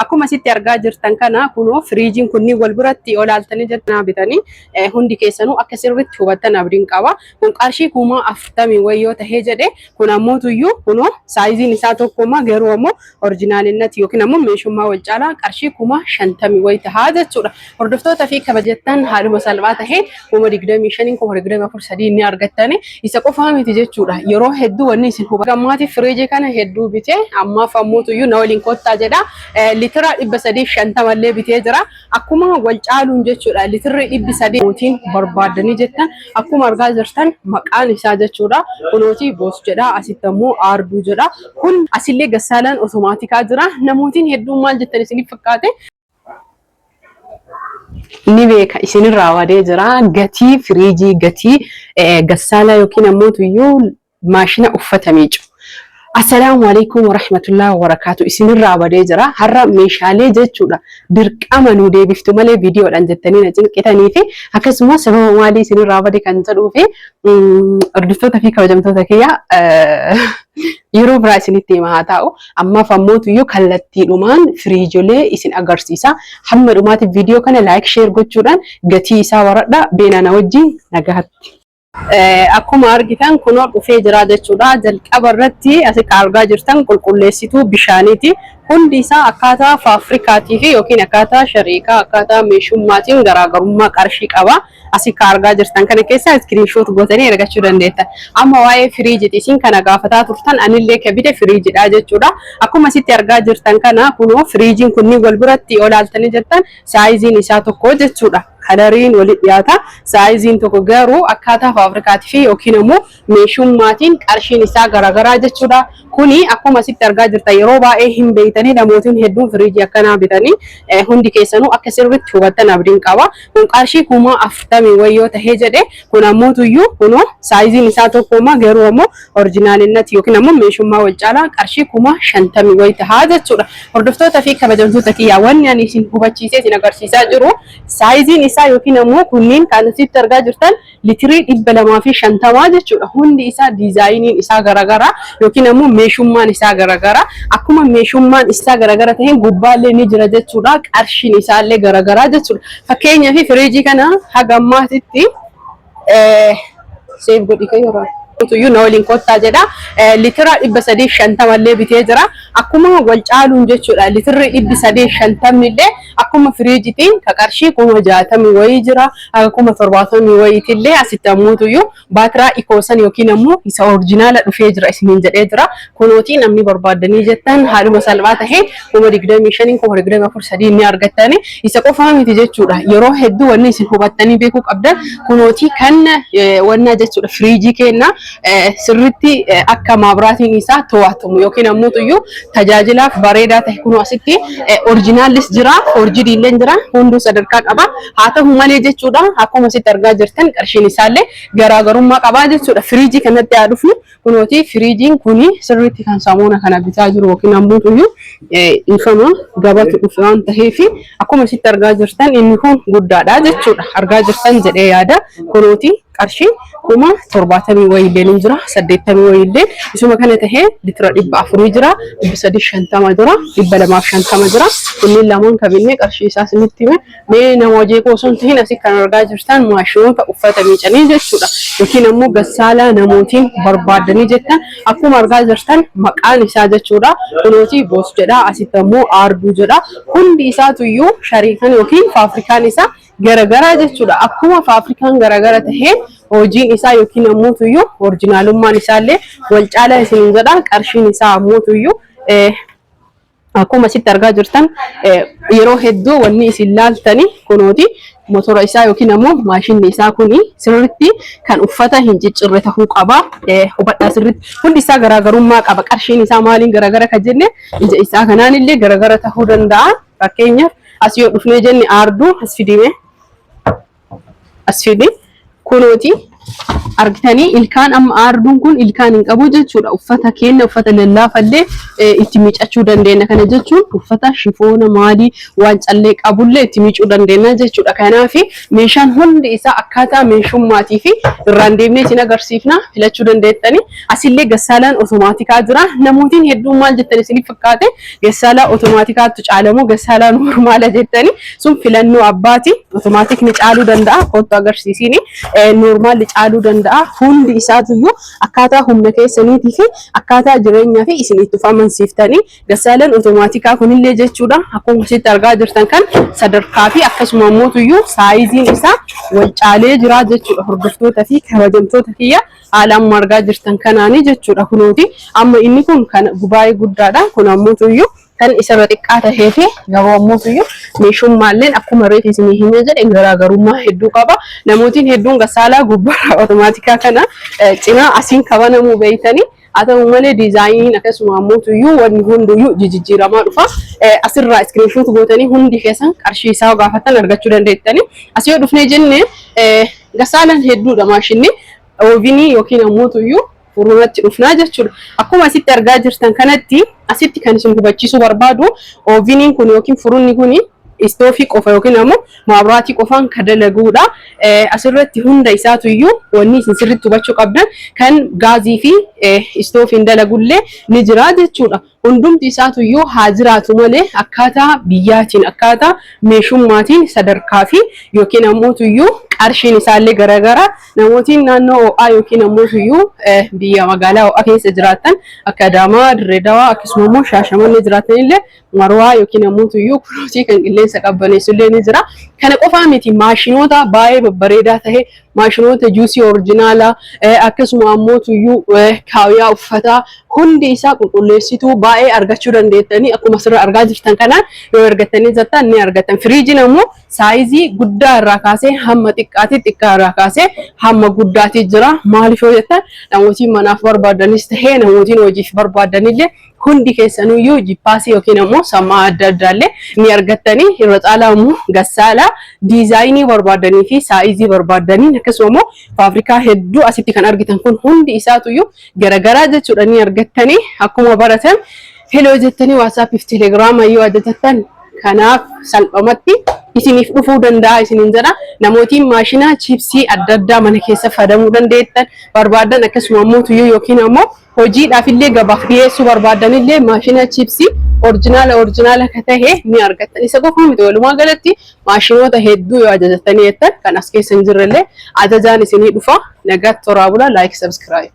akkuma sitti argaa jirtan kana kunoo firiijiin kunni wal biratti olaaltanii jirtan bitanii hundi keessanuu akka sirriitti hubattan abdiin qaba. Kun qarshii 40,000 wayyoo tahee jedhe kun ammoo tuyyuu kunoo saayiziin isaa tokkoma garuu ammoo oriijinaalinnati yookiin ammoo meeshummaa wal caalaa qarshii 50,000 wayi tahaa jechuudha. Hordoftoota fi kabajattan haaluma salphaa tahee 25,000 24 ni argattani isa qofaa miti jechuudha. Yeroo hedduu wanni isin hubatammaati firiijii kana hedduu bitee ammaaf ammoo tuyyuu na waliin kottaa jedha. Litira 350 illee bitee jira. Akkuma wal caaluun jechuudha. Litirri 300 mootiin barbaadanii jettan akkuma argaa jirtan maqaan isaa jechuudha. Kunooti boos jedha asitti ammoo aarduu jedha. Kun asillee gassaalaan otomaatikaa jira. Namootiin hedduun maal jettan isiniif fakkaate? Ni beeka isinirraa wadee jira. Gatii firiijii gatii gassaalaa yookiin ammoo tuyyuu maashina uffata miicu. Assalamu alaikum warahmatullahi wabarakatuh. Isinirraa wadee jira. Har'a meeshaalee jechuudha. Dirqama nu deebiftu malee viidiyoodhaan jettanii na cinqitanii fi akkasumas sababa maalii isinirraa wadee kan jedhuu fi hordoftoota fi kabajamtoota kiyya yeroo biraa isinitti himaa haa ta'u. Ammaaf ammoo tuyyuu kallattiidhumaan firiijolee isin agarsiisa. Hamma dhumaatiif viidiyoo kana laayik sheer gochuudhaan gatii isaa waradha. Beenana wajjin nagaatti. Akkuma argitan kunoo dhufee jira jechuudha. Jalqaba irratti asitti argaa jirtan qulqulleessituu bishaaniiti. Hundi isaa akkaataa faafirikaatii fi yookiin akkaataa shariikaa akkaataa meeshummaatiin garaagarummaa qarshii qaba. Asitti argaa jirtan kana keessa iskiriinshoot gootanii argachuu dandeettan. Amma waa'ee firiijiiti isin kana gaafataa turtan anillee kabite firiijidha jechuudha. Akkuma asitti argaa jirtan kana kunoo firiijiin kunni wal biratti olaaltanii jirtan saayiziin isaa tokko jechuudha. Kalariin walitti dhiyaata. Saayiziin tokko garuu akkaataa faafirikaatii fi yookiin ammoo meeshummaatiin qarshiin isaa garaagaraa jechuudha. Kuni akkuma asitti argaa jirtan yeroo baay'ee hin beeytanii namootiin hedduun firiijii akkanaa bitanii hundi keessanuu akka sirriitti hubattan abdiin qaba. Kun qarshii 40,000 wayyoo tahee jedhe kun ammoo tuyyuu kunoo saayiziin isaa tokkoma garuu ammoo oriijinaalinnati yookiin ammoo meeshummaa wal caalaa qarshii 50,000 wayi tahaa jechuudha. Hordoftoota fi kabajamtoota kiyyaa wanni ani isin hubachiisee isin agarsiisaa jiru saayiziin isaa yookiin ammoo kunniin kan asitti argaa jirtan litirii 250 jechuudha. Hundi isaa diizaayiniin isaa garaagaraa yookiin ammoo meeshummaan isaa garaagaraa. Akkuma meeshummaan isaa garaagara ta'e gubbaallee ni jira jechuudha. Qarshiin isaallee garaagaraa jechuudha. Fakkeenyaaf firiijii kana haga ammaatitti seef godhi kan yeroo tuyyuu na waliin kottaa jedha. Litira 350 illee bitee jira. Akkuma wal caaluun jechuudha. Litirri 350 illee akkuma firiijitiin ka qarshii 60,000 wayii jira. Akkuma 70,000 wayiitillee asitti ammoo tuyyuu baatiraa ikoosan yookiin ammoo isa oriijinaala dhufee jira isiniin jedhee jira. Kunootii namni barbaadanii jettan haaluma salphaa tahee 25,000 24 ni argattani. Isa qofaa miti jechuudha. Yeroo hedduu wanni isin hubattanii beekuu qabdan kunootii kan wanna jechuudha firiijii kenna. Sirriitti akka maabiraatiin isaa to'atamu yookiin ammoo tuyyuu tajaajilaaf bareedaa ta'e kunoo asitti oriijinaalis jira, foorjiidillee jira, hunduu sadarkaa qaba. Haa ta'u malee jechuudha akkuma asitti argaa jirtan qarshiin isaallee garaagarummaa qaba jechuudha. Firiijii kanatti haa dhufnu kunooti firiijiin kuni sirriitti kan saamuuna kana bitaa jiru yookiin ammoo tuyyuu ifama gabatu dhufe waan ta'eef akkuma asitti argaa jirtan inni kun guddaadha jechuudha. Argaa jirtan jedhee yaada kunooti qarshii 70,000 wayillee ni jira 80,000 wayillee isuma kana tahee litira 400 jira 350 jira 250 jira kunniin lamaan kabinne qarshii isaa sinitti hime mee nama hojii qosoon tahin asii kan argaa jirtan maashinoota uffata miicanii jechuudha yookiin ammoo gassaalaa namootiin barbaadanii jettan akkuma argaa jirtan maqaan isaa jechuudha kunooti boos jedha asitti ammoo aarduu jedha hundi isaa tuyyuu shariikan yookiin faafrikaan isaa garagaraa jechuudha akkuma faafrikaan garagara tahee hojiin isaa yookiin ammoo tuyyuu oriijinaalummaan isaallee wal caalaa isiniin jedha qarshiin isaa ammoo tuyyuu akkuma asitti argaa jirtan yeroo hedduu wanni isin laaltanii kunooti motora isaa yookiin ammoo maashinni isaa kuni sirriitti kan uffata hin ciccirre ta'uu qaba. Hubadhaa sirriitti hundi isaa garaagarummaa qaba. Qarshiin isaa maaliin garaagara kan jenne ija isaa kanaan illee garaagara ta'uu danda'a. Fakkeenyaaf as yoo dhufnee jenne aarduu as fidime as fidi kunooti argitanii ilkaan amma aarduun kun ilkaan hin qabu jechuudha. Uffata keenya uffata lallaafallee itti miicachuu dandeenya. Kana jechuun uffata shifoona maalii waan callee qabullee itti miicuu dandeenya jechuudha. Kanaaf meeshaan hundi isaa akkaataa meeshummaatii fi irraan deemnee isin agarsiifna filachuu dandeettanii. Asillee gassaalaan otomaatikaa jira. Namootiin hedduun maal jettanii isiniif fakkaate gassaalaa otomaatikaatu caalamoo gassaalaa normaala jettanii sun filannoo abbaati. Otomaatikni caaluu danda'a. Kottu agarsiisini. Normaali caaluu danda'a. Hundi isaatiyyuu akkaataa humna keessaniitii fi akkaataa jireenyaa fi isin itti amansiiftanii gassaalaan otomaatikaa kunillee jechuudha. Akkuma isitti argaa jirtan kan sadarkaa fi akkasuma immoo saayiziin isaa wal caalee jira jechuudha. Hordoftoota fi kabajamtoota kiyya haalaan argaa jirtan kanaanii jechuudha. Kunooti amma inni kun kan gubaa'ee guddaadha. Kun ammoo kan isarra xiqqaa tahee fi garuu ammoo meeshummaalleen akkuma reetii isinii himee jedhe garaagarummaa hedduu qaba. Namootiin hedduun gassaalaa gubbaa otomaatikaa kana cinaa asiin kabanamuu beeytanii haa ta'u malee diizaayiniin akkasuma ammoo wanni hundiyyuu jijjiiramaa dhufa. Asirraa iskiriinshoot gootanii hundi keessan qarshii isaa gaafatan argachuu dandeettanii. Asii yoo dhufnee jenne gassaalaan hedduudha maashinni oovinii yookiin ammoo furunatti dhufnaa jechuudha. Akkuma asitti argaa jirtan kanatti asitti kan isin hubachiisuu barbaadu ooviniin kun yookiin furunni kun istoofii qofa yookiin ammoo maabiraatii qofaan kan dalaguudha. Asirratti hunda isaatuyyuu wanni isin sirriitti hubachuu qabdan kan gaazii fi istoofiin dalagullee ni jira jechuudha. Hundumti isaatuyyuu haa jiraatu malee akkaataa biyyaatiin akkaataa meeshummaatiin sadarkaa fi yookiin ammoo qarshiin isaallee garaagara. Namootiin naannoo ho'aa yookiin ammoo biyya magaalaa ho'aa keessa jiraatan akka Adaamaa, Dirree Dawaa akkasuma immoo Shaashamannee jiraatanillee Marwaa yookiin ammoo kunuutii kan qilleensa qabbaneessullee ni jira. Kana qofaa miti maashinoota baay'ee babbareedaa ta'e maashinoota juusii orijinaalaa akkasuma ammoo kaawyaa uffataa hundi isaa qulqulleessituu baay'ee argachuu dandeettanii akkuma asirra argaa jirtan kanaan yoo argattanii jirtan ni argattan. Firiijiin ammoo saayizii guddaa irraa kaasee hamma xiqqaa irraa kaasee hamma guddaatti jira. Maaliif yoo jettan namootiin manaaf barbaadanis ta'ee namootiin hojiif barbaadanillee hundi keessanuyyuu jippaasii yookiin ammoo sammaa adda addaallee ni argattanii. Yeroo caalaa ammoo gassaalaa diizaayinii barbaadanii fi saayizii barbaadanii akkasuma ammoo faabirikaa hedduu asitti kan argitan kun hundi isaatuyyuu garagaraa jechuudha ni argattanii. Akkuma baratan heloo jettanii waatsaappii fi teelegiraama yoo ajajattan kanaaf salphamatti isiniif dhufuu danda'a isiniin jedha. Namootiin maashina chiipsii adda addaa mana keessa fayyadamuu dandeettan barbaadan akkasuma ammoo yookiin ammoo hojiidhaaf illee gabaaf dhiyeessuu barbaadanillee maashina chiipsii orijinaala kan ta'e ni argattan. Isa qofa miti walumaa galatti maashinoota hedduu yoo ajajatanii jettan kan as keessa hin jirrellee ajajaan isinii dhufa. Nagaatti toraa bulaa, laayik, sabskiraayib.